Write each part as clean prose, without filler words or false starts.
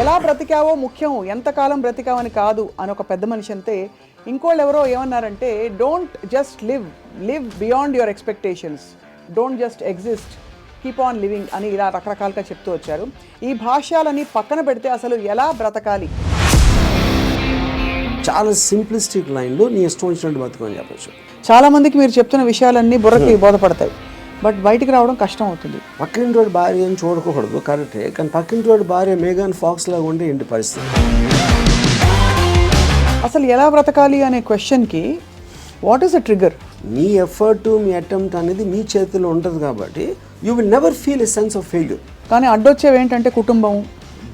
ఎలా బ్రతికావో ముఖ్యం, ఎంతకాలం బ్రతికావని కాదు అని ఒక పెద్ద మనిషి అంతే. ఇంకోళ్ళు ఎవరో ఏమన్నారంటే, don't just live beyond your expectations, don't just exist, keep on living అని ఇలా రకరకాలుగా చెప్తూ వచ్చారు. ఈ భాష్యాలని పక్కన పెడితే అసలు ఎలా బ్రతకాలి? చాలా సింప్లిస్టిక్ లైన్లో నీ ఇష్టం వచ్చినట్టు బతుకని చెప్పచ్చు. చాలా మందికి మీరు చెప్తున్న విషయాలన్నీ బుర్రకి బోధపడతాయి, బట్ బయటికి రావడం కష్టం అవుతుంది. పక్కింటి వాడి భార్య అని చూడకూడదు, కరెక్టే. కానీ పక్కింటి వాడి భార్య మేఘన్ ఫాక్స్ లాగా ఉంటే ఏంటి పరిస్థితి? అసలు ఎలా బ్రతకాలి అనే క్వశ్చన్కి what is the trigger? Me effort, me attempt అనేది మీ చేతిలో ఉంటుంది కాబట్టి you will never feel a sense of failure. కానీ అడ్డొచ్చేవి ఏంటంటే కుటుంబం,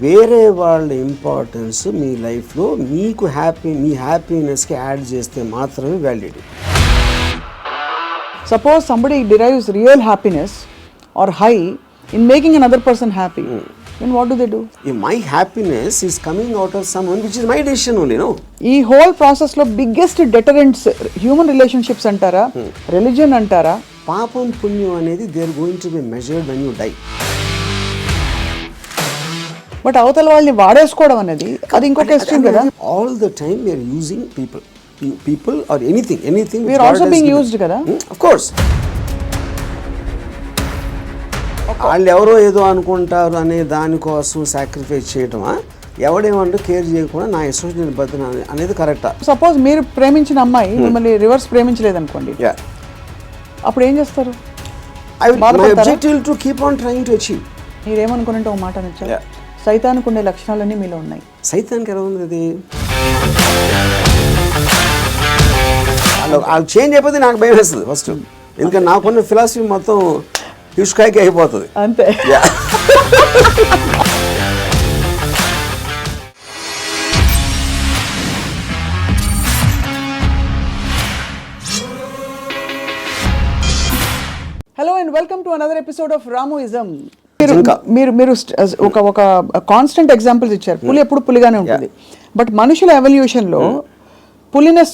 వేరే వాళ్ళ ఇంపార్టెన్స్ మీ లైఫ్లో మీకు మీ హ్యాపీనెస్కి యాడ్ చేస్తే మాత్రమే validity. Suppose somebody derives real happiness or high in making another person happy, then what do they do? If my happiness is coming out of someone which is my decision only, no? ఈ whole process లో biggest deterrents human relationships అంటారా, religion అంటారా? పాపం పుణ్యం అనేది they are going to be measured when you die. But అవతల వాళ్ళని వాడేసుకోవడం అనేది అది ఇంకొక ఎక్స్ట్రీమ్ కదా. All the time we are using people or anything we are also being used kada. Of course. వాళ్ళు ఎవరో ఏదో అనుకుంటారు అనే దానికోసం సాక్రిఫైస్ చేయటమా, ఎవడేమంటూ కేర్ చేయకుండా నా ఇష్టం బతున అనేది కరెక్టా? సపోజ్ మీరు ప్రేమించిన అమ్మాయి మిమ్మల్ని రివర్స్ ప్రేమించలేదు అనుకోండి, అప్పుడు ఏం చేస్తారు? my objective to keep on trying to achieve. మీరేమనుకున్నట్టు ఒక మాట నచ్చారు, సైతానికి ఉండే లక్షణాలన్నీ మీలో ఉన్నాయి. సైతానికి ఎలా ఉంది అది? వాళ్ళు చేంజ్ అయిపోతే నాకు భయం వేస్తుంది ఫస్ట్, ఎందుకంటే నాకున్న ఫిలాసఫీ మొత్తం హిష్కాయకి అయిపోతుంది అంతే. Hello and welcome to another episode of రామోయిజం. మీరు ఒక కాన్స్టెంట్ ఎగ్జాంపుల్స్ ఇచ్చారు. పులి ఎప్పుడు పులిగానే ఉంటుంది, బట్ మనుషుల ఎవల్యూషన్లో పులినెస్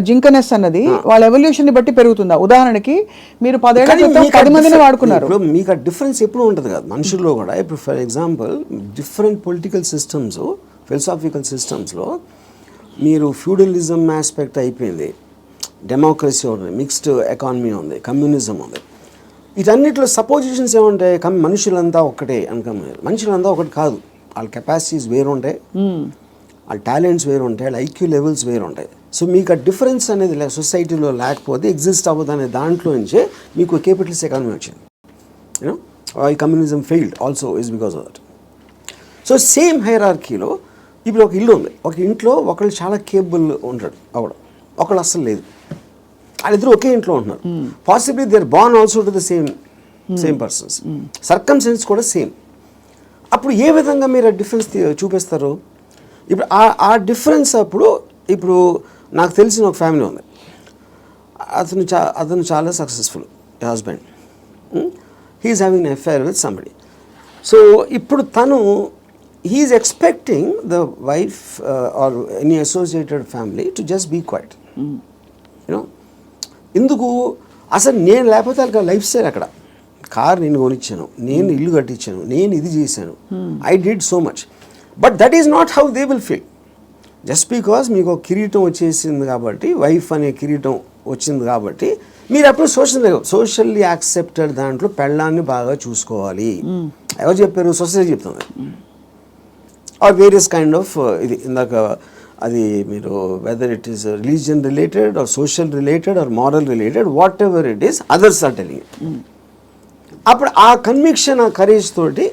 జింకనెస్ అన్నది వాళ్ళ ఎవల్యూషన్ ని బట్టి పెరుగుతుందా? ఉదాహరణకి మీరు 10 ఏళ్ల క్రితం 10 మందిని వాడుకున్నారు, మీకు ఆ డిఫరెన్స్ ఎప్పుడు ఉంటుంది కదా మనుషుల్లో కూడా. ఇప్పుడు for example different political systems, philosophical సిస్టమ్స్లో మీరు ఫ్యూడలిజం ఆస్పెక్ట్ అయిపోయింది, డెమోక్రసీ ఉంది, మిక్స్డ్ ఎకానమీ ఉంది, కమ్యూనిజం ఉంది. వీటన్నిటిలో సపోజిషన్స్ ఏముంటాయి? మనుషులంతా ఒకటే అనుకున్నారు. మనుషులంతా ఒకటి కాదు, వాళ్ళ కెపాసిటీస్ వేరు ఉంటాయి, వాళ్ళ టాలెంట్స్ వేరు ఉంటాయి, వాళ్ళ ఐక్యూ లెవెల్స్ వేరు ఉంటాయి. సో మీకు ఆ డిఫరెన్స్ అనేది సొసైటీలో లేకపోతే ఎగ్జిస్ట్ అవ్వదు అనే దాంట్లో నుంచే మీకు క్యాపిటలిస్ట్ ఎకానమీ వచ్చింది. యూనో ఈ communism failed also is because of that. So same హైరార్కీలో ఇప్పుడు ఒక ఇల్లు ఉంది, ఒక ఇంట్లో ఒకళ్ళు చాలా కేపబుల్ ఉంటాడు అవడం, ఒకళ్ళు అస్సలు లేదు. వాళ్ళిద్దరు ఒకే ఇంట్లో ఉంటున్నారు. Possibly they are born also to the same persons, circumstances కూడా సేమ్. అప్పుడు ఏ విధంగా మీరు ఆ డిఫరెన్స్ చూపిస్తారు? ఇప్పుడు ఆ డిఫరెన్స్ అప్పుడు ఇప్పుడు నాకు తెలిసిన ఒక ఫ్యామిలీ ఉంది, అతను చాలా successful husband, he's having an affair with somebody. So ఇప్పుడు తను he's expecting the wife or any associated family to just be quiet. You know ఎందుకు? అసలు నేను లేకపోతే వాళ్ళకి లైఫ్ స్టైల్ అక్కడ, కార్ నేను కొనిచ్చాను, నేను ఇల్లు కట్టించాను, నేను ఇది చేశాను, I did so much. But that is not how they will feel. Just because మీకు ఒక కిరీటం వచ్చేసింది కాబట్టి, వైఫ్ అనే కిరీటం వచ్చింది కాబట్టి మీరు అప్పుడు సోషల్లీ యాక్సెప్టెడ్ దాంట్లో పెళ్ళాన్ని బాగా చూసుకోవాలి. ఎవరు చెప్పారు? సొసైటీ చెప్తుంది. ఆర్ వేరియస్ కైండ్ ఆఫ్ ఇది ఇందాక అది మీరు whether it is religion related or social related or moral related, whatever it is, others are telling it. అప్పుడు ఆ కన్విక్షన్, ఆ కరేజ్ తోటి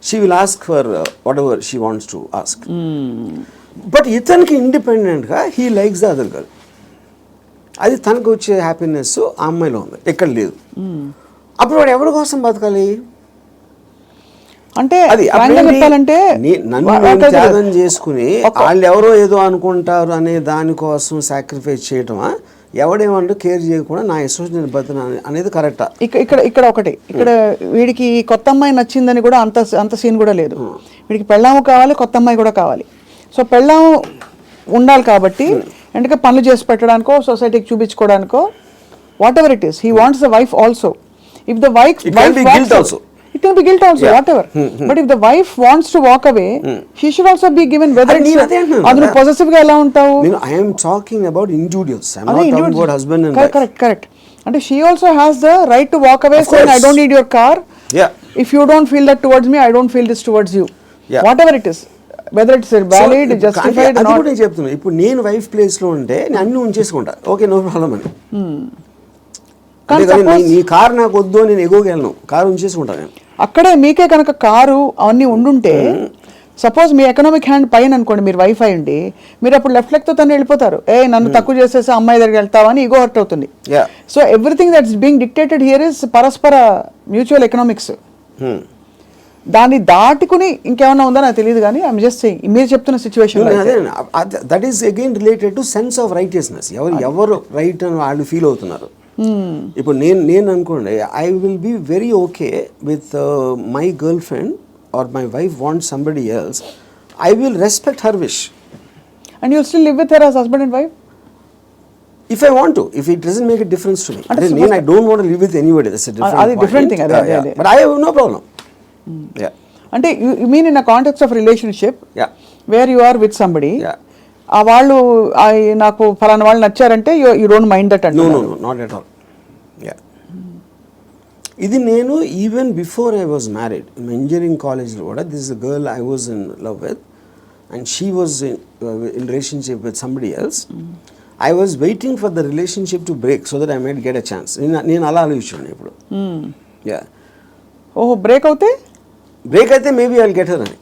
she will ask for whatever she wants to ask. But ఇతనికి ఇండిపెండెంట్గా he likes the other girl. అది తనకు వచ్చే happiness ఆ అమ్మాయిలో ఉంది, ఎక్కడ లేదు. అప్పుడు వాడు ఎవరి కోసం బతకాలి? అంటే అది నన్ను త్యాగం చేసుకుని వాళ్ళు ఎవరో ఏదో అనుకుంటారు అనే దానికోసం సాక్రిఫైస్ చేయటమా, ఎవడేమంటూ కేర్ చేయకుండా నా ఇష్టం బతున అనేది కరెక్టా? ఇక్కడ ఒకటి, ఇక్కడ వీడికి కొత్త అమ్మాయి నచ్చిందని కూడా అంత సీన్ కూడా లేదు. వీడికి పెళ్ళాము కావాలి, కొత్త అమ్మాయి కూడా కావాలి. సో పెళ్ళాము ఉండాలి కాబట్టి ఎందుకంటే పనులు చేసి పెట్టడానికో, సొసైటీకి చూపించుకోవడానికో, whatever it is, he wants the wife also. If the wife it can be guilt also, whatever. But if the wife wants to walk away, she should also be given whether అది it's అదే అంటున్నాను అది కదా. possessive గా ఎలా ఉంటావు. I am talking about individuals. I am అదే not talking about husband and wife. correct. అంటే she also has the right to walk away Of saying, course. I don't need your car. Yeah. If you don't feel that towards me, I don't feel this towards you. Yeah. Whatever it is, whether it's valid, So, justified, అది not. కూడా నేను చెప్తున్నా. ఇప్పుడు నేను wife place లో ఉంటే నేను అన్ని ఉంచేసుకుంటా. ఓకే, నో ప్రాబ్లం అని. కానీ suppose- నీ కార్ నాకు వద్దు అని నేను ఎగోగలను. కారు ఉంచేసుకుంటా నేను. అక్కడే మీకే కనుక కారు అవన్నీ ఉండుంటే సపోజ్ మీ ఎకనామిక్ హ్యాండ్ పైన అనుకోండి, మీరు వైఫై ఉండి మీరు అప్పుడు లెఫ్ట్ లెగ్ తో తను వెళ్ళిపోతారు. నన్ను తక్కువ చేసేసి అమ్మాయి దగ్గరికి వెళ్తావా అని ఈగో హర్ట్ అవుతుంది. Yeah. So everything that's being dictated here is పరస్పర మ్యూచువల్ ఎకనామిక్స్. దాన్ని దాటుకుని ఇంకేమన్నా ఉందో నాకు తెలియదు, కానీ ఐఎమ్ జస్ట్ సేయింగ్ మీరు చెప్తున్న situation. That is again related to sense of righteousness. ఎవరు రైట్ అని వాళ్ళు ఫీల్ అవుతున్నారు. ఇప్పుడు నేను అనుకోండి, I will be very okay with my girlfriend or my wife want somebody else. I will respect her wish. And you still live with her as husband and wife If I want to, if it doesn't make a difference to me. I don't want to live with anybody. That's a different thing. But I have no problem. Yeah. అంటే you mean in a context of relationship, Yeah. where you are with somebody, Yeah. ఆ వాళ్ళు నాకు ఫలానా వాళ్ళు నచ్చారంటే you don't mind that అంటే. No, not at all. Yeah. ఇది నేను even before I was married in engineering కాలేజ్లో కూడా, this is a girl I was in love with and she was in relationship with somebody else. I was waiting for the relationship to break so that I might get a chance. నేను అలా ఆలోచించాను ఇప్పుడు. ఓహో, break అవుతే maybe I will get her అని.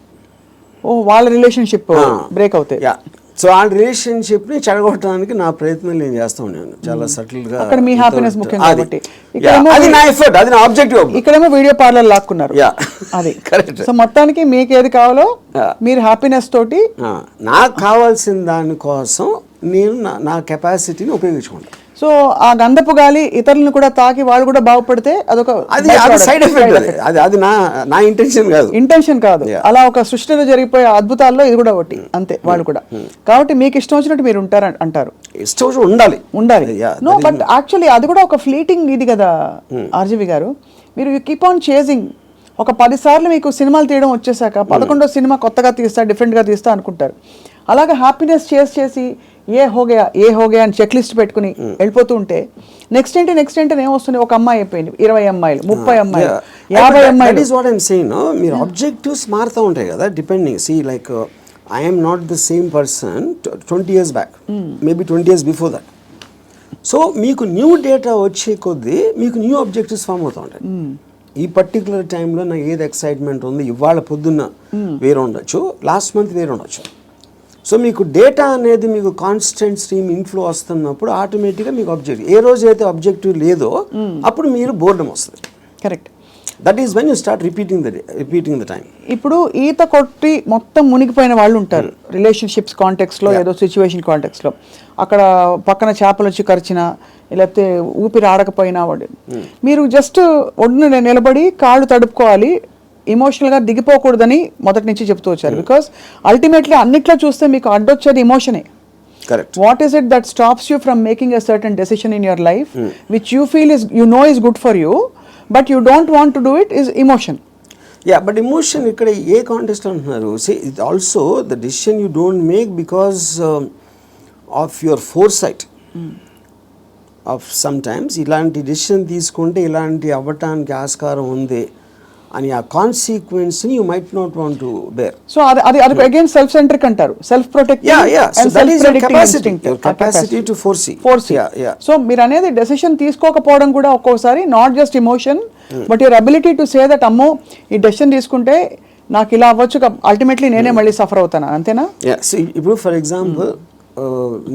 ఓహో, వాళ్ళ relationship break అవుతే. యా. సో ఆ రిలేషన్షిప్ని చెడగొట్టడానికి నా ప్రయత్నం నేను చేస్తూ ఉన్నాను చాలా సటిల్గా. అక్కడ మీ హ్యాపీనెస్ ముఖ్యం కాబట్టి. అది నా ఎఫర్ట్, అది నా ఆబ్జెక్టివ్. ఇక్కడేమో వీడియో పార్లర్ లాక్కున్నారు. అది కరెక్ట్. సో మొత్తానికి మీకు ఏది కావాలో మీరు హ్యాపీనెస్ తోటి, నాకు కావాల్సిన దానికోసం నేను నా కెపాసిటీని ఉపయోగించుకుంటాను. సో ఆ గంధపు గాలి ఇతరులను కూడా తాకి వాళ్ళు కూడా బాగుపడితే అదొక సైడ్ ఎఫెక్ట్. అది నా ఇంటెన్షన్ కాదు. అలా ఒక సృష్టిలో జరిగిపోయే అద్భుతాల్లో ఇది కూడా ఒకటి అంతే. వాళ్ళు కూడా కాబట్టి మీకు ఇష్టం వచ్చినట్టు మీరు ఉంటారు అంటారు. ఇష్టం వచ్చినట్టు ఉండాలి. నో, బట్ యాక్చువల్లీ అది కూడా ఒక ఫ్లీటింగ్ ఇది కదా ఆర్జీవి గారు. మీరు యూ కీప్ ఆన్ చేజింగ్. ఒక 10 సార్లు మీకు సినిమాలు తీయడం వచ్చేసాక 11వ సినిమా కొత్తగా తీస్తా, డిఫరెంట్గా తీస్తా అనుకుంటారు. అలాగే హ్యాపీనెస్ చేసి ఏ హోగయా అని చెక్ లిస్ట్ పెట్టుకుని వెళ్ళిపోతూ ఉంటే నెక్స్ట్ ఏంటి ఏమొస్తుంది? ఒక అమ్మాయి అయిపోయింది, 20 అమ్మాయిలు, 30 అమ్మాయిలు, 50 అమ్మాయిలు. That is what I am saying. మీరు ఆబ్జెక్టివ్స్ మారుతూ ఉంటాయి కదా, depending. See like I am not the same person 20 years back, maybe 20 years before that. So మీకు న్యూ డేటా వచ్చే కొద్దీ మీకు న్యూ ఆబ్జెక్టివ్స్ ఫామ్ అవుతూ ఉంటాయి. ఈ పర్టికులర్ టైంలో నాకు ఏది ఎక్సైట్మెంట్ ఉంది, ఇవాళ పొద్దున్న వేరే ఉండొచ్చు, లాస్ట్ మంత్ వేరే ఉండొచ్చు. సో మీకు డేటా అనేది మీకు కాన్స్టెంట్ స్ట్రీమ్ ఇన్ఫ్లో వస్తున్నప్పుడు ఆటోమేటిక్గా మీకు ఆబ్జెక్టివ్, ఏ రోజు అయితే ఆబ్జెక్టివ్ లేదో అప్పుడు మీరు బోర్డమ్ వస్తుంది. Correct. That is when you start repeating the time. ఇప్పుడు ఈత కొట్టి మొత్తం మునిగిపోయిన వాళ్ళు ఉంటారు రిలేషన్షిప్స్ కాంటెక్స్లో, ఏదో సిచ్యువేషన్ కాంటెక్స్లో. అక్కడ పక్కన చేపలు వచ్చి కరిచినా, లేకపోతే ఊపిరి ఆడకపోయినా వాడు, మీరు జస్ట్ ఒడ్డున నిలబడి కాళ్ళు తడుపుకోవాలి, ఎమోషనల్గా దిగిపోకూడదని మొదటి నుంచి చెప్తూ వచ్చారు. బికాస్ అల్టిమేట్లీ అన్నిట్లో చూస్తే మీకు అడ్డొచ్చేది ఎమోషనే. Correct. What is it that stops you from making a certain decision in your life which you feel is is good for you but you don't want to do it is emotion. Yeah, but emotion ఇక్కడ ఏ context అంటున్నారు? See, it also the decision you don't make because of your foresight. Of sometimes ఇలాంటి decision తీసుకుంటే ఇలాంటి అవ్వటానికి ఆస్కారం ఉంది అని ఆ కాన్సిక్వెన్స్ని you might not want to bear. So అది అగైన్ సెల్ఫ్ సెంట్రిక్ అంటారు, self protecting and self predicting instinct, capacity to foresee. So మీరు అనేది డెసిషన్ తీసుకోకపోవడం కూడా ఒక్కోసారి not just emotion but your ability to say that అమ్మో ఈ డెసిషన్ తీసుకుంటే నాకు ఇలా అవ్వచ్చు, అల్టిమేట్లీ నేనే మళ్ళీ సఫర్ అవుతాను, అంతేనా? ఇప్పుడు ఫర్ ఎగ్జాంపుల్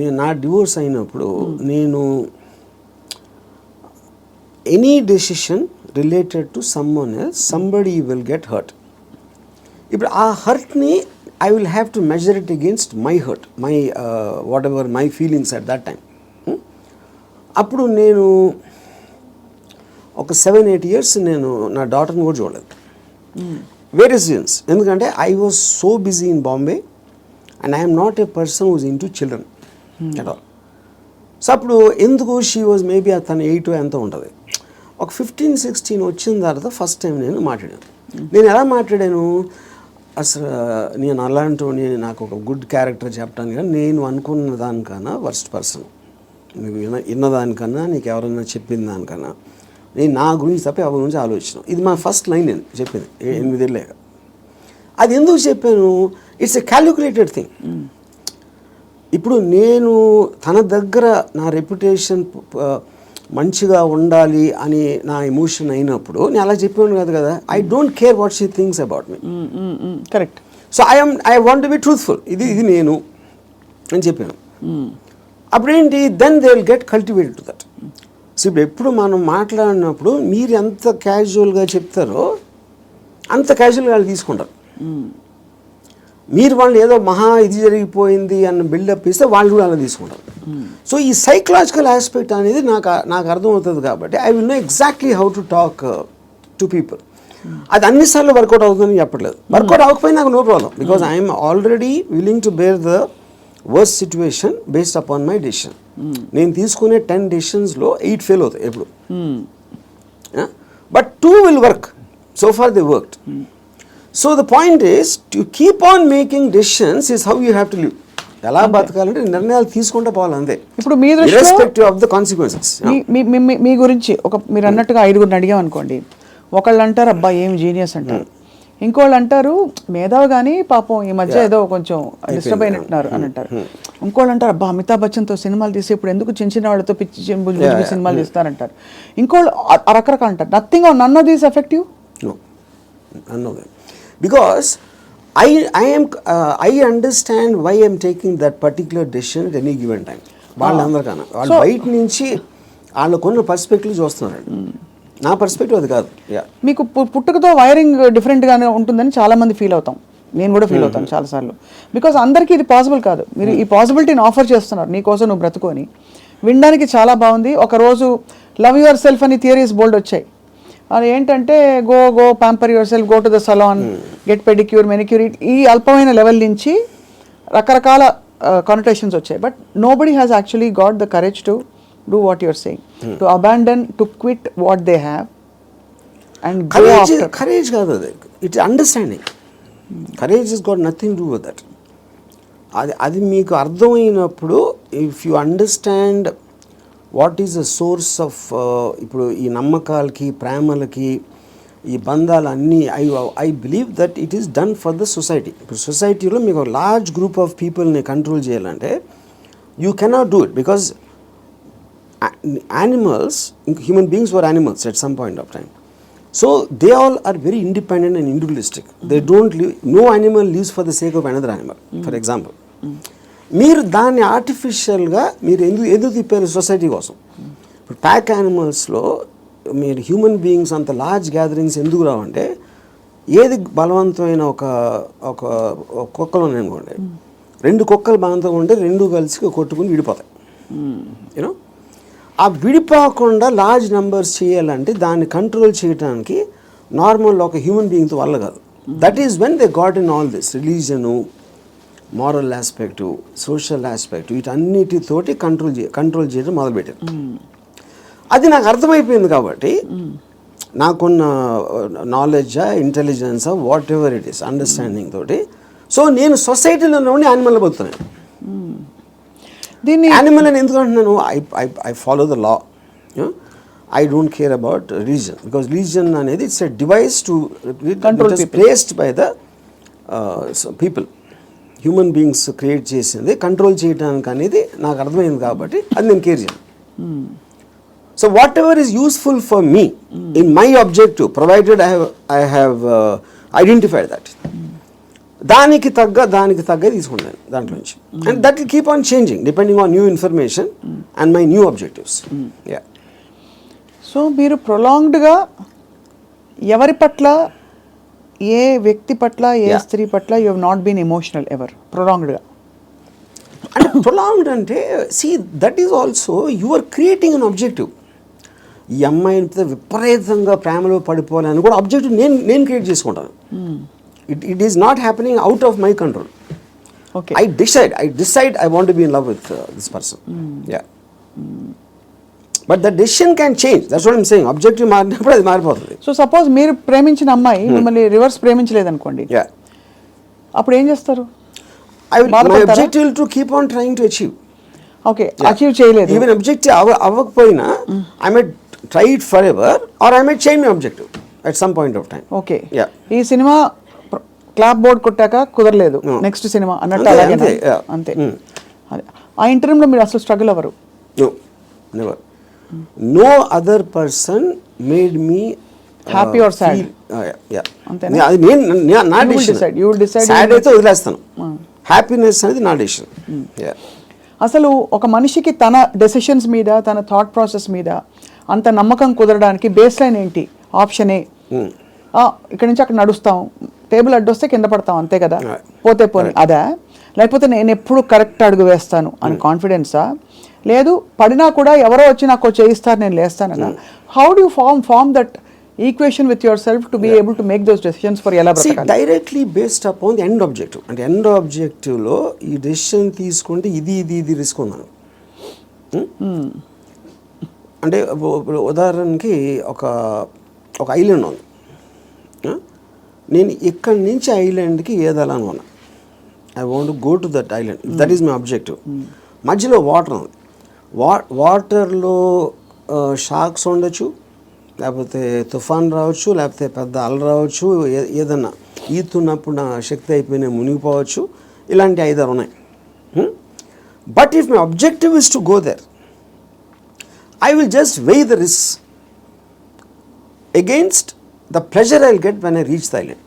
నేను నా డివోర్స్ అయినప్పుడు నేను any decision related to someone else, somebody will get hurt. ఇప్పుడు ఆ హర్ట్ని I will have to measure it against my hurt, my whatever my feelings at that time. అప్పుడు నేను ఒక 7-8 years నేను నా డాటర్ని కూడా చూడలేదు. Various reasons. ఎందుకంటే I was so busy in Bombay and I am not a person who is into children at all. So అప్పుడు ఎందుకు షీ వాజ్ మేబీ తను 8 ఎంతో ఉంటుంది. ఒక 15-16 వచ్చిన తర్వాత ఫస్ట్ టైం నేను మాట్లాడాను. నేను ఎలా మాట్లాడాను, అసలు నేను అలాంటి నాకు ఒక గుడ్ క్యారెక్టర్ చెప్పడానికి కానీ నేను అనుకున్న దానికన్నా వర్స్ట్ పర్సన్, నీకు విన్నదానికన్నా నీకు ఎవరైనా చెప్పిన దానికన్నా నేను నా గురించి తప్ప ఎవరి గురించి ఆలోచించాను. ఇది మా ఫస్ట్ లైన్ నేను చెప్పింది 8 ఏళ్ళేగా. అది ఎందుకు చెప్పాను, ఇట్స్ ఎ క్యాలిక్యులేటెడ్ థింగ్. ఇప్పుడు నేను తన దగ్గర నా రెప్యుటేషన్ మంచిగా ఉండాలి అని నా ఎమోషన్ అయినప్పుడు నేను అలా చెప్పాను కాదు కదా. I don't care what she thinks about me. Correct. So I want to be truthful. ఇది నేను అని చెప్పాను. అప్పుడేంటి, then they will get cultivated to that. So ఇప్పుడు ఎప్పుడు మనం మాట్లాడినప్పుడు మీరు ఎంత క్యాజువల్గా చెప్తారో అంత క్యాజువల్గా వాళ్ళు తీసుకుంటారు. మీరు వాళ్ళు ఏదో మహా ఇది జరిగిపోయింది అన్న బిల్డప్ ఇస్తే వాళ్ళు కూడా అలా తీసుకుంటారు. సో ఈ సైకలాజికల్ ఆస్పెక్ట్ అనేది నాకు అర్థమవుతుంది కాబట్టి I will know exactly how to talk to people. అది అన్నిసార్లు వర్కౌట్ అవుతుందని చెప్పట్లేదు. వర్కౌట్ అవ్వకపోయినా నాకు no problem, because I'm already willing to bear the worst situation based upon my decision. నేను తీసుకునే 10 డెసిషన్స్లో 8 ఫెయిల్ అవుతాయి ఎప్పుడు. But 2 will work. So far they worked. So the point is to keep on making decisions is how you have to live. ఎలా బతకాలంటే నిర్ణయాలు తీసుకుంటే పోవాలి అంతే. ఇప్పుడు మీ ఇర్రెస్పెక్టివ్ ఆఫ్ ద కాన్సిక్వెన్సెస్. మీ గురించి మీరు అన్నట్టుగా 5గురిని అడిగాం అనుకోండి, ఒకళ్ళు అంటారు అబ్బా ఏం జీనియస్ అంటారు, ఇంకోళ్ళు అంటారు మేధావి కానీ పాపం ఈ మధ్య ఏదో కొంచెం డిస్టర్బ్ అయినట్టున్నారు అని అంటారు, ఇంకోళ్ళు అంటారు అబ్బా అమితాబ్ బచ్చన్తో సినిమాలు తీసి ఇప్పుడు ఎందుకు చిన్న చిన్న వాళ్ళతో పిచ్చి సినిమాలు తీస్తారంటారు, ఇంకోళ్ళు రకరకాలు అంటారు. Nothing or none of these effective. Because I understand why I am taking that particular decision at any given time. వాళ్ళందరికన్నా వాళ్ళు బయట నుంచి వాళ్ళకున్న పర్స్పెక్టివ్ చూస్తున్నారు. నా పర్స్పెక్టివ్ అది కాదు. మీకు పుట్టుకతో వైరింగ్ డిఫరెంట్గానే ఉంటుందని చాలామంది ఫీల్ అవుతాం. నేను కూడా ఫీల్ అవుతాను చాలాసార్లు. బికాజ్ అందరికీ ఇది పాసిబుల్ కాదు. మీరు ఈ పాసిబిలిటీని ఆఫర్ చేస్తున్నారు, నీకోసం నువ్వు బ్రతుకొని వినడానికి చాలా బాగుంది. ఒకరోజు లవ్ యువర్ సెల్ఫ్ అని థియరీస్ బోల్డ్ వచ్చాయి. అది ఏంటంటే go pamper yourself, go to the salon, get pedicure, manicure, ఈ అల్పమైన లెవెల్ నుంచి రకరకాల కనోటేషన్స్ వచ్చాయి. But nobody has actually got the courage to do what your saying, to abandon, to quit what they have and go after. Courage కాదు అది, it's understanding. Courage is got nothing to do with that. అది మీకు అర్థమైనప్పుడు, if you understand what is the source of, ఇప్పుడు ఈ నమ్మకాలకి ప్రేమలకి ఈ బంధాలు అన్నీ, I believe that it is done for the society. ఇప్పుడు సొసైటీలో మీకు లార్జ్ గ్రూప్ ఆఫ్ పీపుల్ని కంట్రోల్ చేయాలంటే you cannot do it, because animals, human beings were animals at some point of time. So they all are very independent and individualistic. They don't live, no animal lives for the sake of another animal. For example, మీరు దాన్ని ఆర్టిఫిషియల్గా మీరు ఎందుకు తిప్పారు society కోసం. ఇప్పుడు pack యానిమల్స్లో మీరు human beings అంత లార్జ్ గ్యాదరింగ్స్ ఎందుకు రావంటే, ఏది బలవంతమైన ఒక కుక్కలు ఉన్నాయనుకోండి, 2 కుక్కలు బలవంతంగా ఉంటే 2 కలిసి కొట్టుకుని విడిపోతాయి. యూనో, ఆ విడిపోకుండా లార్జ్ నెంబర్స్ చేయాలంటే దాన్ని కంట్రోల్ చేయడానికి నార్మల్ ఒక హ్యూమన్ బీయింగ్తో వల్ల కాదు. That is when they got in all this religion, moral aspect, social aspect, వీటన్నిటితోటి కంట్రోల్ చేయడం మొదలుపెట్టారు. అది నాకు అర్థమైపోయింది కాబట్టి నాకున్న నాలెడ్జా, ఇంటెలిజెన్సా, whatever it is, understanding తోటి, సో నేను సొసైటీలో ఉండి యానిమల్ బతుకుతున్నాను. దీన్ని యానిమల్ అని ఎందుకు అంటున్నాను, I follow the law. I don't care about religion, because religion అనేది it's a device to control, placed by the people. Human beings create చేసింది కంట్రోల్ చేయడానికి అనేది నాకు అర్థమైంది కాబట్టి అది నేను కేర్ చేయను. So whatever is useful for me in my objective, provided I have identified that, దానికి తగ్గ తీసుకుంటాను దాంట్లో నుంచి. And that will keep on changing depending on new information and my new objectives. Yeah. So మీరు ప్రొలాంగ్డ్గా ఎవరి పట్ల, ఏ వ్యక్తి పట్ల, ఏ స్త్రీ పట్ల you have not been emotional ever, ప్రొలాంగ్డ్గా? అంటే ప్రొలాంగ్డ్ అంటే, see that is also you are creating an objective. ఈ అమ్మాయిని విపరీతంగా ప్రేమలో పడిపోవాలని కూడా ఆబ్జెక్టివ్ నేను క్రియేట్ చేసుకుంటాను. It is not happening out of my control. Okay, I decide I want to be in love with this person. Yeah. But the decision can change. That's what I'm saying. Objective మారినప్పుడు అది మారిపోతుంది. So suppose మీరు ప్రేమించిన అమ్మాయి మిమ్మల్ని reverse ప్రేమించలేదు అనుకోండి, అప్పుడు ఏం చేస్తారు? My objective to keep on trying to achieve. Okay, achieve చేయలేదు, ఈవెన్ ఆబ్జెక్టివ్ అవ్వకపోయినా I may try it forever or I may change my objective at some point of time. Okay, ఈ cinema clap board కొట్టాక కుదరలేదు, next cinema అన్నట్టు అలాగే అంతే. ఆ ఇంటర్వ్యూలో మీరు అసలు స్ట్రగుల్ అవ్వరు? Never. No other person made me happy or sad. అంతేనా? అది నా డెసిషన్. సాడ్ అయితే వదిలేస్తాను, హ్యాపీనెస్ అనేది నా డెసిషన్. అసలు ఒక మనిషికి తన డెసిషన్స్ మీద, తన థాట్ ప్రాసెస్ మీద అంత నమ్మకం కుదరడానికి బేస్ లైన్ ఏంటి? ఆప్షన్ ఏ, ఇక్కడ నుంచి అక్కడ నడుస్తాం, టేబుల్ అడ్డొస్తే కింద పడతాం, అంతే కదా, పోతే పోనీ అదా? లేకపోతే నేను ఎప్పుడు కరెక్ట్ అడుగు వేస్తాను అని కాన్ఫిడెన్సా? లేదు పడినా కూడా ఎవరో వచ్చి నాకు చేయిస్తారు, నేను లేస్తానన్నా? How do you form that equation with yourself to be able to make those decisions for ఎలా బ్రతకాలి? Directly based upon the end objective. అంటే ఎండ్ ఆబ్జెక్టివ్లో ఈ డెసిషన్ తీసుకుంటే ఇది రిస్క్ ఉందను. అంటే ఇప్పుడు ఉదాహరణకి ఒక ఐలాండ్ ఉంది. నేను ఇక్కడి నుంచి ఐలాండ్కి ఏదాలని ఉన్నా. I want go to that island, that is my objective. మధ్యలో వాటర్ ఉంది. వాటర్లో షాక్స్ ఉండొచ్చు, లేకపోతే తుఫాన్ రావచ్చు, లేకపోతే పెద్ద అల రావచ్చు, ఏదన్నా ఈతున్నప్పుడు నా శక్తి అయిపోయినా మునిగిపోవచ్చు. ఇలాంటి 5-6 ఉన్నాయి. But if my objective is to go there, I will just weigh the risks against the pleasure I will get when I reach the island.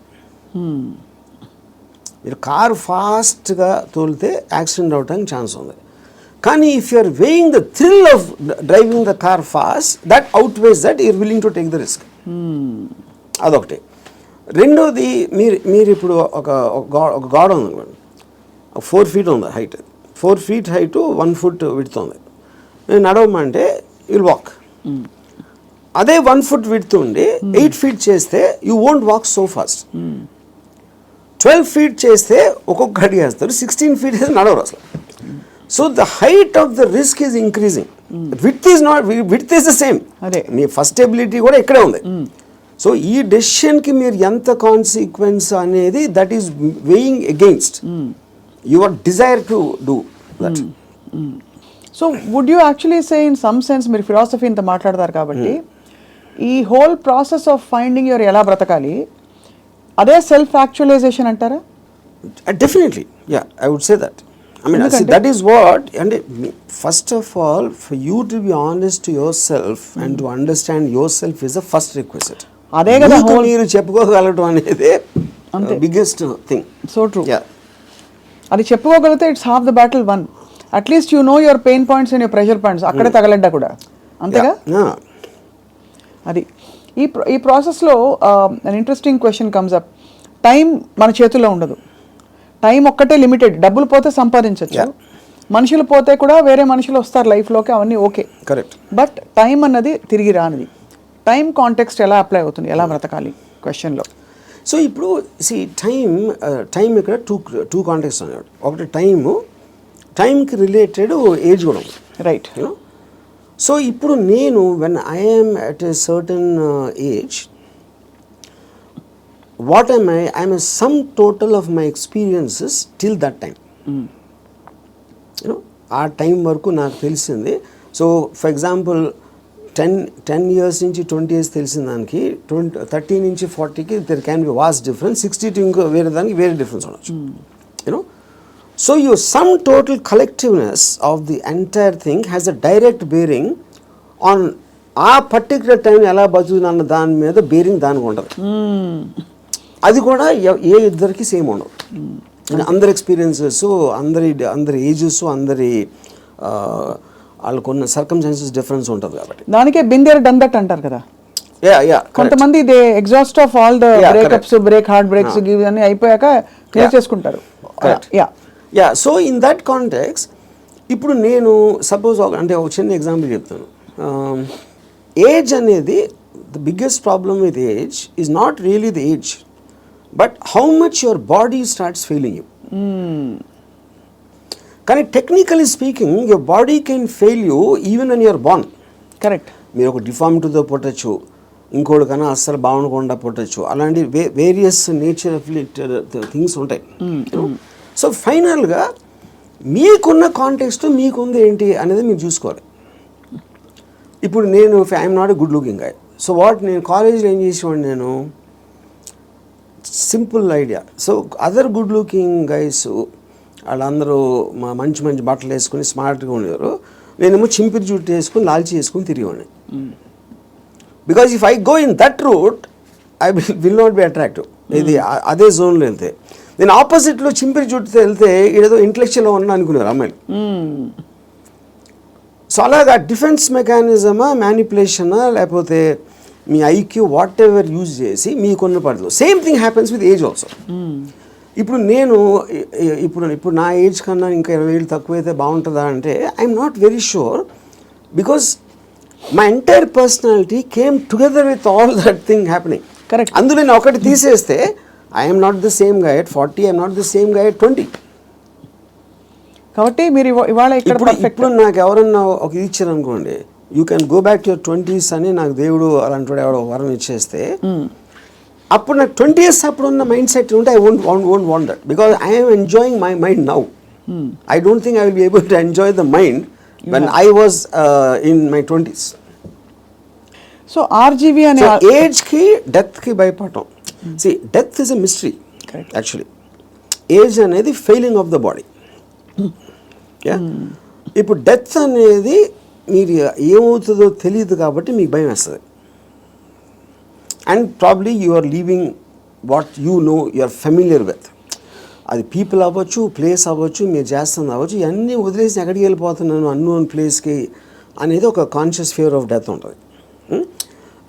మీరు కారు ఫాస్ట్గా తోలితే యాక్సిడెంట్ అవడానికి ఛాన్స్ ఉంది. కానీ if you are weighing the thrill of driving the car fast, that outweighs that you're willing to take the risk. అదొకటి. రెండోది, మీరు ఇప్పుడు ఒక గోడ ఉంది అనుకోండి, 4 feet ఉంది height, 4 feet height 1 foot width ఉంది. నేను నడవమంటే విల్ వాక్. అదే 1 foot విడ్త్ ఉండి 8 feet చేస్తే you won't walk so fast. 12 feet చేస్తే ఒక్కొక్క అడి వేస్తారు, 16 feet చేస్తే నడవరు అసలు. So the height of the risk is increasing, width is the same. Me first ability కూడా ఇక్కడే ఉంది. సో ఈ డెసిషన్కి మీరు ఎంత కాన్సిక్వెన్స్ అనేది, that is weighing against your desire to do that. So would you actually say in some sense, మీరు philosophy ఇంత మాట్లాడతారు కాబట్టి, ఈ whole process of finding your ఎలా బ్రతకాలి అదే సెల్ఫ్ యాక్చువలైజేషన్ అంటారా? Definitely, yeah, I would say that. I mean, that is what, and first of all, for you to be honest to yourself and to understand yourself is the first requisite. అదే కదా మీరు చెప్పుకోగలటం అనేది biggest thing. So true. అది చెప్పుకోగలిగితే it's half the battle won. At least you know your pain points and your pressure points, అక్కడే తగలడ్డా కూడా, అంతేగా? అది ఈ ప్రాసెస్లో an interesting question comes up. Time మన చేతుల్లో ఉండదు. టైం ఒక్కటే లిమిటెడ్. డబ్బులు పోతే సంపాదించవచ్చు, మనుషులు పోతే కూడా వేరే మనుషులు వస్తారు లైఫ్లోకి, అవన్నీ ఓకే, కరెక్ట్. బట్ టైం అన్నది తిరిగి రానిది. టైం కాంటెక్స్ట్ ఎలా అప్లై అవుతుంది, ఎలా బ్రతకాలి క్వశ్చన్లో? సో ఇప్పుడు టైం ఇక్కడ టూ కాంటెక్స్ట్ అన్నాడు. ఒకటి టైంకి రిలేటెడ్ ఏజ్ కూడా ఉంది, రైట్? సో ఇప్పుడు నేను when I'm at a certain age, what am I am a sum total of my experiences till that time. ఆ టైం వరకు నాకు తెలిసింది. సో ఫర్ ఎగ్జాంపుల్ 10 years నుంచి 20 years తెలిసిన దానికి 30 నుంచి 40కి there can be vast difference, 60 to ఇంకో వేరే దానికి వేరే డిఫరెన్స్ ఉండొచ్చు. So your sum total collectiveness of the entire thing has a direct bearing on ఆ పర్టికులర్ టైం ఎలా బతుకుతున్న దాని మీద బేరింగ్ దానికి ఉండదు. అది కూడా ఏ ఇద్దరికి సేమ్ ఉండవు. అందరి ఎక్స్పీరియన్సెస్, అందరి ఏజెస్, అందరి వాళ్ళకున్న సర్కమ్స్టాన్సెస్ డిఫరెన్స్ ఉంటుంది కాబట్టి దానికే బిందేర్ డన్ దట్ అంటారు కదా. కొంతమంది they exhaust of all the breakups, heartbreaks ఇవన్నీ అయిపోయాక క్లియర్ చేసుకుంటారు. Yeah, so in that context ఇప్పుడు నేను సపోజ్ అంటే ఒక చిన్న ఎగ్జాంపుల్ చెప్తాను. ఏజ్ అనేది the biggest problem with age is not really the age, but how much your body starts failing you. కానీ technically speaking your body can fail you even when you are born. Correct. మీరు ఒక డిఫార్మిటీతో పుట్టచ్చు, ఇంకోటి కన్నా అస్సలు బాగుండకుండా పుట్టచ్చు, అలాంటి various nature things ఉంటాయి. So ఫైనల్గా మీకున్న కాంటెక్స్ట్ మీకుంది ఏంటి అనేది మీరు చూసుకోవాలి. ఇప్పుడు నేను I'm not a good looking guy. So నేను కాలేజ్లో ఏం చేసేవాడిని, నేను simple idea. So other good looking guys వాళ్ళందరూ మంచి మంచి బట్టలు వేసుకుని స్మార్ట్గా ఉండేవారు, నేనేమో చింపిరి జుట్టు వేసుకుని లాల్చి వేసుకుని తిరిగేవాడిని. Because if I go in that route I will not be attractive. ఇది అదే జోన్లో వెళ్తే, నేను ఆపోజిట్లో చింపిరి జుట్టుతో వెళ్తే ఏదో ఇంటలెక్చువల్గా ఉన్నా అనుకున్నారు అమ్మాయిలు. సో అలాగా డిఫెన్స్ మెకానిజమా, మ్యానిపులేషనా, లేకపోతే మీ ఐక్యూ వాట్ ఎవర్ యూజ్ చేసి మీకున్న పడదు. Same thing happens with age also. ఇప్పుడు నేను ఇప్పుడు నా ఏజ్ కన్నా ఇంకా 20 ఏళ్ళు తక్కువైతే బాగుంటుందా అంటే I'm not very sure, because my entire personality came together with all that thing happening. Correct. అందులో నేను ఒకటి తీసేస్తే I'm not the same guy at 40, I'm not the same guy at 20. కాబట్టి మీరు ఇవాళ ఇప్పుడు నాకు ఎవరన్నా ఒక ఇది ఇచ్చారు అనుకోండి, you can go back to your 20s అని నాకు దేవుడు అలాంటి ఎవడో వరం ఇచ్చేస్తే, అప్పుడు నాకు 20 years అప్పుడు ఉన్న మైండ్ సెట్ ఉంటే I won't want that, because I'm enjoying my mind now. I don't think I will be able to enjoy the mind when I was in my 20s. So RGV అనే ఏజ్కి డెత్కి భయపడటం. See, death is a mystery. Correct. Actually, age అనేది failing of the body. ఇప్పుడు death అనేది మీరు ఏమవుతుందో తెలియదు కాబట్టి మీకు భయం వేస్తుంది. And probably you are leaving what you know, you are familiar with. అది పీపుల్ అవ్వచ్చు, ప్లేస్ అవ్వచ్చు, మీరు చేస్తుంది అవ్వచ్చు, ఇవన్నీ వదిలేసి ఎక్కడికి వెళ్ళిపోతున్నాను అన్నోన్ ప్లేస్కి అనేది ఒక కాన్షియస్ ఫియర్ ఆఫ్ డెత్ ఉంటుంది.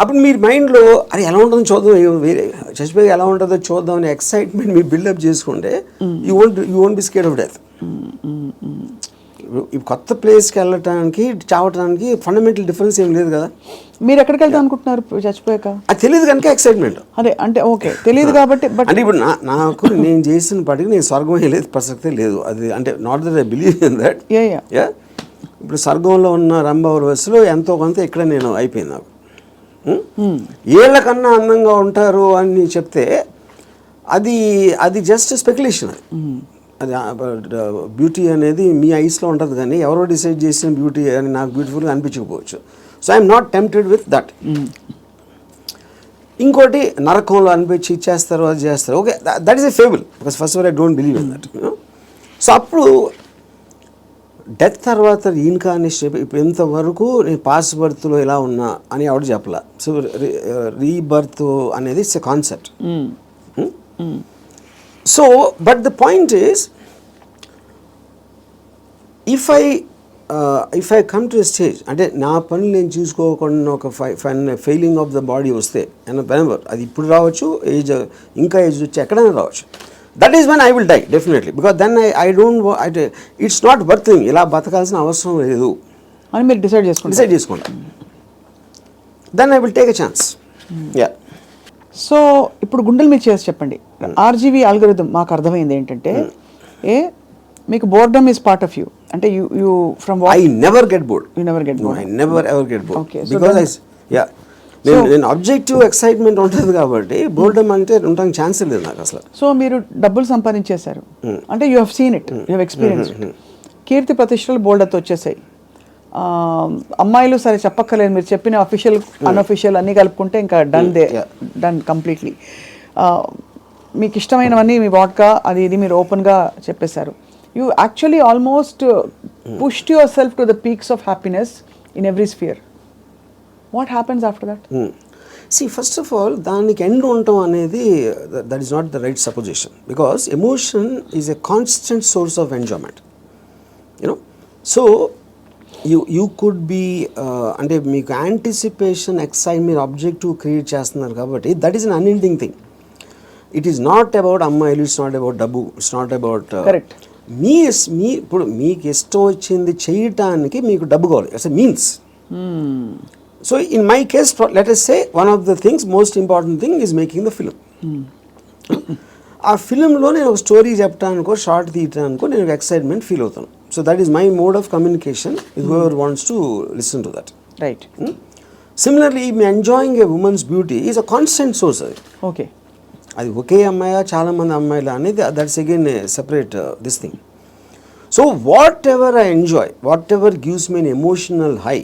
అప్పుడు మీరు మైండ్లో అది ఎలా ఉంటుందో చూద్దాం, వేరే చచ్చిపోయి ఎలా ఉంటుందో చూద్దాం అనే ఎక్సైట్మెంట్ మీరు బిల్డప్ చేసుకుంటే you won't be scared of death. కొత్త ప్లేస్కి వెళ్ళటానికి చావటానికి ఫండమెంటల్ డిఫరెన్స్ ఏం లేదు కదా. మీరు ఎక్కడికి వెళ్తాం అనుకుంటున్నారు చచ్చిపోయాక? అది తెలియదు కనుక ఎక్సైట్మెంట్. అదే అంటే ఓకే తెలియదు కాబట్టి. బట్ అంటే ఇప్పుడు నాకు నేను చేసిన పాటికి నేను స్వర్గం వెళ్ళేది ప్రసక్తే లేదు. అది అంటే not that I believe in that. ఇప్పుడు స్వర్గంలో ఉన్న రంభావరవస్సులో ఎంతో కొంత ఇక్కడ నేను అయిపోయింది. నాకు ఏళ్ళకన్నా అందంగా ఉంటారు అని చెప్తే అది జస్ట్ స్పెక్యులేషన్. అది బ్యూటీ అనేది మీ ఐస్లో ఉంటుంది, కానీ ఎవరో డిసైడ్ చేసిన బ్యూటీ అని నాకు బ్యూటిఫుల్గా అనిపించకపోవచ్చు. So I'm not tempted with that. ఇంకోటి నరకంలో అనిపించి ఇచ్చేస్తారు, అది చేస్తారు. Okay, that is a fable, because first of all I don't believe in that. So అప్పుడు డెత్ తర్వాత రీఇన్కార్నేషన్, ఇప్పుడు ఇంతవరకు నేను పాస్ట్ బర్త్లో ఎలా ఉన్నా అని ఎవరు చెప్పలా. సో రీబర్త్ అనేది it's a concept. So but the point is, if I come to a stage, అంటే నా పనులు నేను చూసుకోకుండా ఒక ఫెయిలింగ్ ఆఫ్ ద బాడీ వస్తే అది ఇప్పుడు రావచ్చు, ఇంకా ఏజ్ వచ్చి ఎక్కడైనా రావచ్చు. That is when I will die definitely, because then I don't it's not worthing, ఇలా బతకాల్సిన అవసరం లేదు అని మీరు డిసైడ్ చేసుకుంటా. Then I will take a chance. So ఇప్పుడు గుండెల మీద చేసి చెప్పండి, ఆర్జీవీ ఆల్గోరిథం మాకు అర్థమైంది ఏంటంటే, మీకు boredom is part of you. అంటే you from I never get bored. You never get bored. I never ever get bored. Okay, because నేను ఆబ్జెక్టివ్ ఎక్సైట్మెంట్ ఉంటుంది కాబట్టి బోర్డమ్ అంటే ఉండడానికి ఛాన్స్ లేదు నాకు అసలు. సో మీరు డబ్బులు సంపాదించేశారు అంటే you have seen it, you have experience it. కీర్తి ప్రతిష్టలు బోల్డర్తో వచ్చేసాయి. అమ్మాయిలు సరే చెప్పక్కర్లేదు, మీరు చెప్పిన అఫీషియల్ అన్అఫీషియల్ అన్నీ కలుపుకుంటే ఇంకా డన్ కంప్లీట్లీ. మీకు ఇష్టమైనవన్నీ మీ వాడ్కా అది ఇది మీరు ఓపెన్గా చెప్పేశారు. You actually almost pushed yourself to the peaks of happiness in every sphere. What happens after that? See, first of all, దానికి ఎండ్ ఉండటం అనేది that is not the right supposition, because emotion is a constant source of enjoyment. You know, so you could be అంటే మీకు anticipation, excite, మీరు objective create చేస్తున్నారు కాబట్టి that is an unending thing. It is not about అమ్మాయిలు, it's not about డబ్బు, it's not about correct. మీ ఇప్పుడు మీకు ఇష్టం వచ్చింది చేయటానికి మీకు డబ్బు కావాలి, it's a means. So in my case, let us say one of the things, most important thing is making the film. ఆ ఫిలింలో నేను ఒక స్టోరీ చెప్పడానికో షార్ట్ తీయటానికో నేను ఎక్సైట్మెంట్ ఫీల్ అవుతాను. So that is my mode of communication with whoever wants to listen to that. Right. Similarly me enjoying A women's beauty is a constant source. అది okay. అది ఒకే అమ్మాయా చాలామంది అమ్మాయిలు అనేది that's again separate this thing. So what ever I enjoy, what ever gives me N emotional high,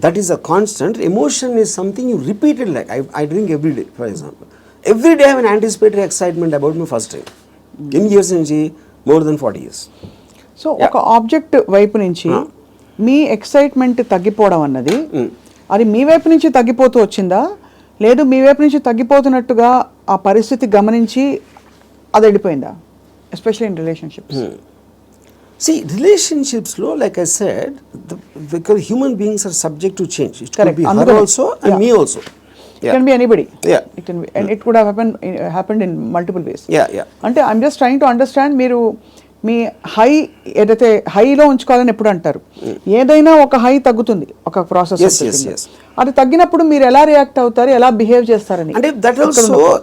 that is a constant. Emotion is something you repeated, like I drink every day, for example. Every day I have an anticipatory excitement about my first drink. Eన్ని years నుంచి? More than 40 years. So ఒక object వైపు నుంచి మీ excitement తగ్గిపోవడం అన్నది అది మీ వైపు నుంచి తగ్గిపోతూ వచ్చిందా, లేదు మీ వైపు నుంచి తగ్గిపోతున్నట్టుగా ఆ పరిస్థితి గమనించి అది వెళ్ళిపోయిందా, especially in relationships? See, relationships lo, like I said, because human beings are subject to change. It could be her also and me also. It can be anybody. Yeah. It can be, and it could have happened in multiple ways. Yeah. అంటే I'm just trying to understand, మీరు మీ high ఏదైతే హైలో ఉంచుకోవాలని ఎప్పుడు అంటారు, ఏదైనా ఒక high తగ్గుతుంది ఒక ప్రాసెస్. Yes. అది తగ్గినప్పుడు మీరు ఎలా రియాక్ట్ అవుతారు, ఎలా బిహేవ్ చేస్తారని. అంటే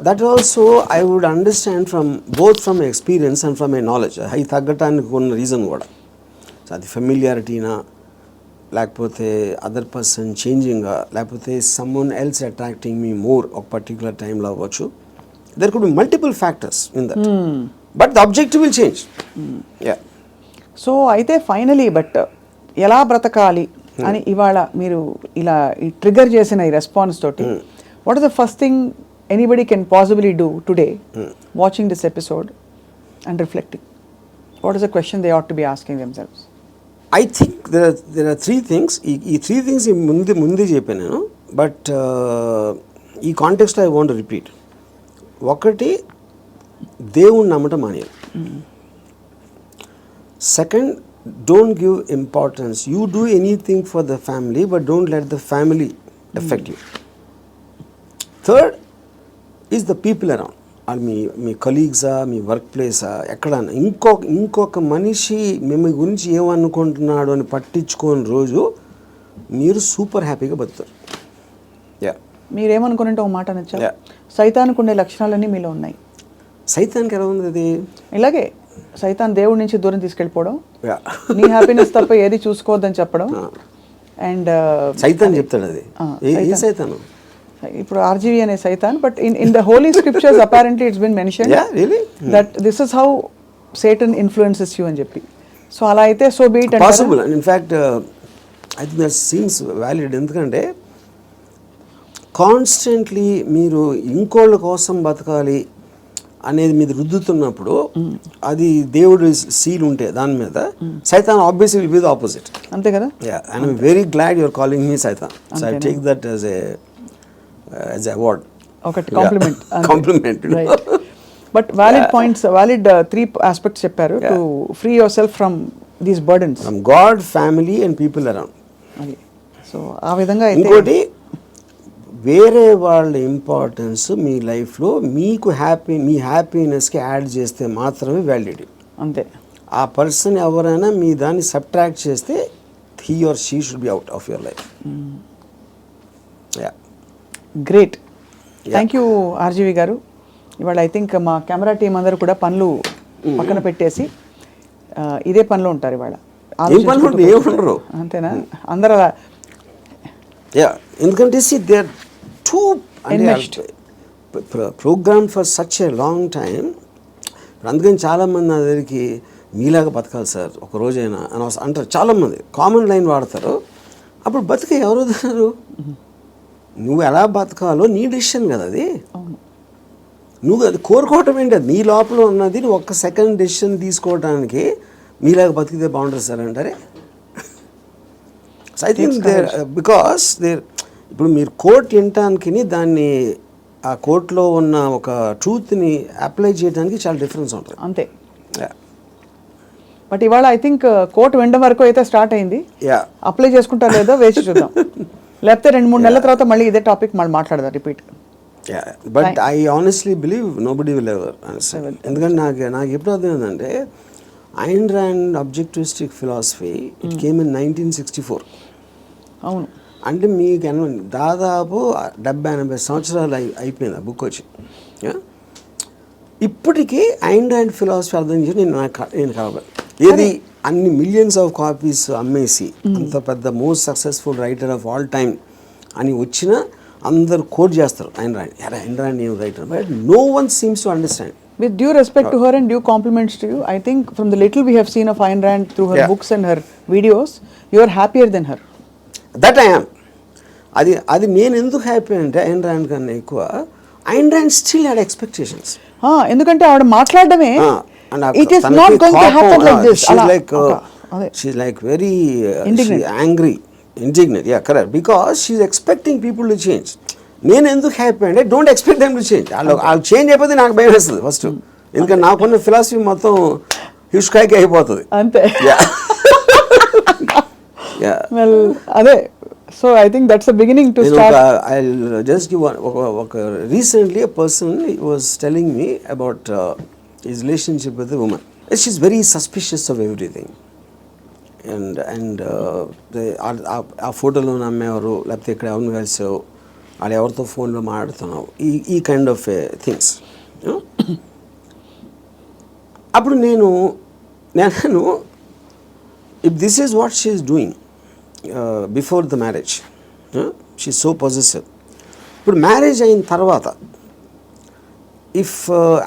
that also I would understand from both from experience and from my knowledge. High తగ్గటానికి ఉన్న రీజన్ కూడా అది ఫెమిలియారిటీనా, లేకపోతే అదర్ పర్సన్ చేంజింగా, లేకపోతే someone else attracting me more ఒక పర్టికులర్ టైంలో అవ్వచ్చు. There could be multiple factors in that, but the objective will change. So అయితే ఫైనలీ బట్ ఎలా బ్రతకాలి అని ఇవాళ మీరు ఇలా ఈ ట్రిగర్ చేసిన ఈ రెస్పాన్స్ తోటి what is the first thing anybody can possibly do today watching this episode and reflecting? What is the question they ought to be asking themselves? I think there are 3 things. ఈ 3 things ముందే చెప్పాను నేను, but ఈ కాంటెక్స్ట్లో I want repeat. ఒకటి, దేవుణ్ణి నమ్మటం మానేయాలి. Second, don't give importance. You do anything for the family, but don't let the family affect you. Third is the people around. Or మీ కలీగ్సా, మీ వర్క్ ప్లేసా, ఎక్కడన్నా ఇంకొక మనిషి మిమ్మల్ని గురించి ఏమనుకుంటున్నాడు అని పట్టించుకోని రోజు మీరు సూపర్ హ్యాపీగా బతుకుతారు. మీరేమనుకున్నట్టు ఒక మాట నచ్చారు, సైతానికి ఉండే లక్షణాలన్నీ మీలో ఉన్నాయి. సైతానికి ఎలా ఉంది అది? ఇలాగే సైతాన్ దేవుడి నుంచి దూరం తీసుకెళ్ళిపోవడం, నీ హ్యాపీనెస్ తప్ప ఏది చూసుకోవద్దని చెప్పడం. అండ్ సైతాన్ చెప్తాడు అది. ఏ సైతాను? ఇప్పుడు ఆర్జీవి అనే సైతాన్, but in the holy scriptures apparently it's been mention that this is how Satan influences you అని చెప్పి. సో అలా అయితే so be it possible. In fact I think that seems valid. ఎందుకంటే కాన్స్టెంట్లీ మీరు ఇంకోళ్ళ కోసం బతకాలి అనేది మీద రుద్దుతున్నప్పుడు అది దేవుడు సీల్ ఉంటే దాని మీద సైతాన్ obviously will be the opposite. అంతే కదా? And I'm very glad you're calling me సైతాన్. So I take that as an award, ఒకటి compliment. Compliment. But valid points, valid 3 aspects చెప్పారు to free yourself from these burdens, from God, family and people around. So ఆ విధంగా ఇంకోటి, వేరే వాళ్ళ importance మీ లైఫ్లో మీకు మీ హ్యాపీనెస్కి యాడ్ చేస్తే మాత్రమే వ్యాలిడిటీ. అంతే. ఆ పర్సన్ ఎవరైనా మీ దాన్ని సబ్ట్రాక్ట్ చేస్తే he or she should be out of your life. Great. Thank you RGV గారు. ఇవాళ ఐ థింక్ మా కెమెరా టీం అందరూ కూడా పనులు పక్కన పెట్టేసి ఇదే పనిలో ఉంటారు ఇవాళ. ఏముండరు. అంతేనా? అందరూ అలా. ఎందుకంటే they are too program for such a long time. అందుకని చాలామంది నా దగ్గరికి మీలాగా బతకాలి సార్ ఒక రోజైనా అని అంటారు. చాలామంది కామన్ లైన్ వాడతారు. అప్పుడు బతికే ఎవరు వదులుతారు? నువ్వు ఎలా బతకాలో నీ డెసిషన్ కదా అది. నువ్వు అది కోరుకోవటం ఏంటి? అది నీ లోపల ఉన్నది. నువ్వు ఒక్క సెకండ్ డెసిషన్ తీసుకోవడానికి మీలాగా బతికితే బాగుంటుంది సార్ అంటారే. So I think there because there ఇప్పుడు మీరు కోర్ట్ వినటానికి దాన్ని ఆ కోర్టులో ఉన్న ఒక ట్రూత్ని అప్లై చేయడానికి చాలా డిఫరెన్స్ ఉంటుంది. అంతే. బట్ ఇవాళ ఐ థింక్ కోర్టు వినడం వరకు అయితే స్టార్ట్ అయింది. అప్లై చేసుకుంటా లేదో వేచి చూద్దాం. లేకపోతే 2-3 నెలల తర్వాత మళ్ళీ ఇదే టాపిక్ మళ్ళీ మాట్లాడదాం repeat. But I honestly believe nobody will ever. ఎందుకంటే నాకు ఎప్పుడు అర్థమైందంటే Ayn Rand objectivistic philosophy it came in 1964. అవును. అంటే మీకు దాదాపు 70-80 సంవత్సరాలు అయిపోయింది ఆ బుక్ వచ్చి. ఇప్పటికీ ఐన్ ర్యాండ్ ఫిలాసఫీ అర్థం చేసి నేను కలవాలి. ఏది అన్ని మిలియన్స్ ఆఫ్ కాపీస్ అమ్మేసి అంత పెద్ద most successful writer of all time అని వచ్చిన అందరు కోట్ చేస్తారు ఆయన రాండ్ నేను writer, but no one seems to understand. With due respect to her and due compliments to you, I think from the little we have seen of Ayn Rand through her books and her videos, you are happier than her. That I am. అది నేను ఎందుకు happy అంటే Ayn Rand కన్నా ఎక్కువ Ayn Rand still had expectations. ఎందుకంటే ఆవిడ మాట్లాడడమే it is not going to happen like this. She's like very angry, indignant. Yeah, correct. Because she's expecting people to change. నేను ఎందుకు హ్యాపీ అంటే don't expect them to change. వాళ్ళు change అయిపోతే నాకు భయం వేస్తుంది ఫస్ట్, ఎందుకంటే నాకున్న ఫిలాసఫీ మొత్తం హిస్కాయికి అయిపోతుంది అంతే. వెల్ అదే, so I think that's the beginning to start. I just give ఒక recently a person was telling me about his relationship with a woman. She's very suspicious of everything. And ఆ ఫోటోలో నమ్మేవారు, లేకపోతే ఇక్కడ ఎవరిని కలిసావు, వాళ్ళు ఎవరితో ఫోన్లో మాట్లాడుతున్నావు, ఈ కైండ్ ఆఫ్ థింగ్స్. అప్పుడు నేను if this is what she is doing before the marriage, she so possessive. ఇప్పుడు మ్యారేజ్ అయిన తర్వాత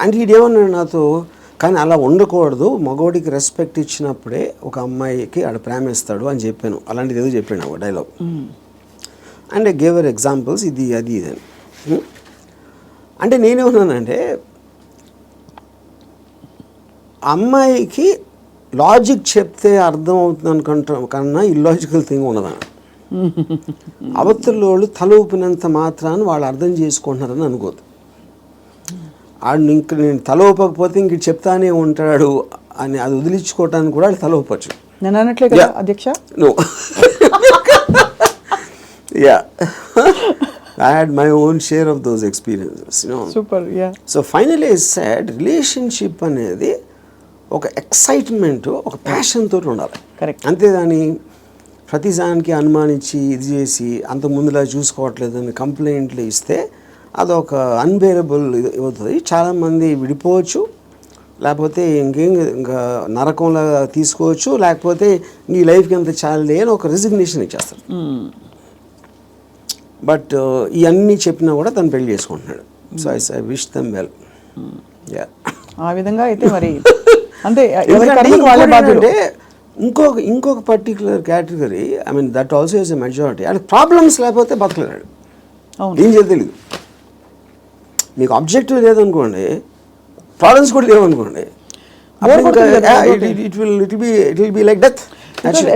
అంటే ఇదేమన్నాడు నాతో, కానీ అలా ఉండకూడదు, మగవాడికి రెస్పెక్ట్ ఇచ్చినప్పుడే ఒక అమ్మాయికి ఆడ ప్రేమిస్తాడు అని చెప్పాను. అలాంటిది ఏదో చెప్పాను ఒక dialogue. And I gave our examples, ఇది అది ఇదని. అంటే నేనేమన్నానంటే అమ్మాయికి లాజిక్ చెప్తే అర్థం అవుతుంది అనుకుంటాం కన్నా ఇల్లాజికల్ థింగ్ ఉండదని. అవతల వాళ్ళు తల ఊపినంత మాత్రాన్ని వాళ్ళు అర్థం చేసుకుంటున్నారని అనుకోదు. ఆడు ఇంక నేను తల ఊపకపోతే ఇంక చెప్తానే ఉంటాడు అని అది వదిలించుకోవటానికి కూడా తల ఊపచ్చు. నేను అన్నట్లే కదా అధ్యక్ష. No, yeah. I had my own share of those experiences, you know. Super, yeah. So finally I said relationship అనేది ఒక ఎక్సైట్మెంట్, ఒక ప్యాషన్ తోటి ఉండాలి. కరెక్ట్. అంతేగాని ప్రతిదానికి అనుమానించి ఇది చేసి అంత ముందులా చూసుకోవట్లేదని కంప్లైంట్లు ఇస్తే అదొక అన్బేరబుల్ ఇది అవుతుంది. చాలామంది విడిపోవచ్చు, లేకపోతే ఇంకా నరకంలా తీసుకోవచ్చు, లేకపోతే నీ లైఫ్కి అంత చాలే అని ఒక రిజిగ్నేషన్ ఇచ్చేస్తారు. బట్ ఇవన్నీ చెప్పినా కూడా తను పెళ్లి చేసుకుంటున్నాడు. So I wish them well. ఆ విధంగా అయితే మరి అంటే ఇంకొక particular category, I mean that also is a majority. అంటే ప్రాబ్లమ్స్ లేకపోతే బతకలేడు, ఏం చేయాలి తెలియదు. మీకు ఆబ్జెక్టివ్ లేదనుకోండి, ప్రాబ్లమ్స్ కూడా లేవనుకోండి, it will be like death.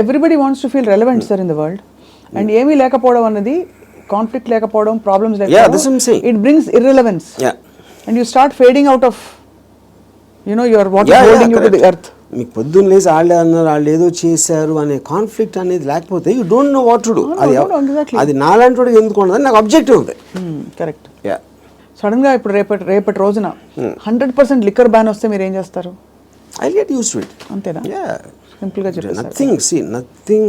Everybody wants to feel relevant sir in the world. And ఏమీ లేకపోవడం అన్నది, కాన్ఫ్లిక్ట్ లేకపోవడం, ప్రాబ్లమ్స్ లేకపోవడం, it brings irrelevance. And you start fading out of your what is holding you to the earth. మీకు పొద్దున్న లేసి వాళ్ళే అన్నారు, వాళ్ళు ఏదో చేశారు అనే కాన్ఫ్లిక్ట్ అనేది లేకపోతే you don't know what to do. అది నాలాంటి వాడికి ఎందుకు ఉండదు, నాకు ఆబ్జెక్టివ్ ఉంది. కరెక్ట్. సడన్ గా ఇప్పుడు రేపటి రోజున 100% లిక్కర్ బ్యాన్ వస్తే మీరు ఏం చేస్తారు? I get used to it. అంతేనా? సింపుల్ గా చెప్పండి. నథింగ్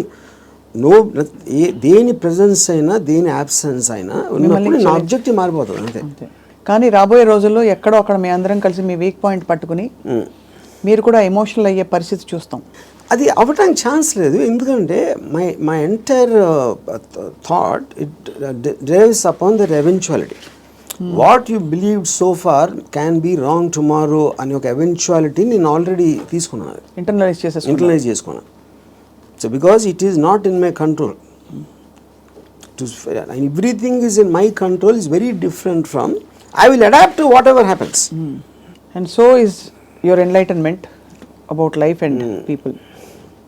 దేని ప్రెజెన్స్ అయినా దేని అబ్సెన్స్ అయినా ఉన్నప్పుడు నా ఆబ్జెక్టివ్ మారిపోతుంది అంతే. కానీ రాబోయే రోజుల్లో ఎక్కడో అక్కడ మీ అందరం కలిసి మీ వీక్ పాయింట్ పట్టుకుని మీరు కూడా ఎమోషనల్ అయ్యే పరిస్థితి చూస్తాం. అది అవ్వటానికి ఛాన్స్ లేదు, ఎందుకంటే my entire thought it drives upon the eventuality. What you believed so far can be wrong tomorrow అని ఒక ఎవెన్చువాలిటీ నేను ఆల్రెడీ తీసుకున్నాను, ఇంటర్నలైజ్ చేసుకున్నాను. So because it is not in my control, everything is in my control is very different from, I will adapt to whatever happens. And so is your enlightenment about life and people.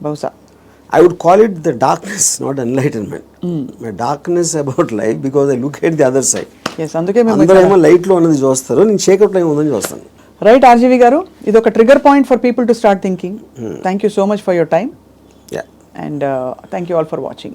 Bausa, I would call it the darkness, not enlightenment. My darkness about life, because I look at the other side. Yes, అందుకే మేము అందరేమో light లో ఉన్నది చూస్తారు, నేను చీకట్లో ఏముందని చూస్తాను. Right RGV గారు, ఇది ఒక trigger point for people to start thinking. Thank you so much for your time. And thank you all for watching.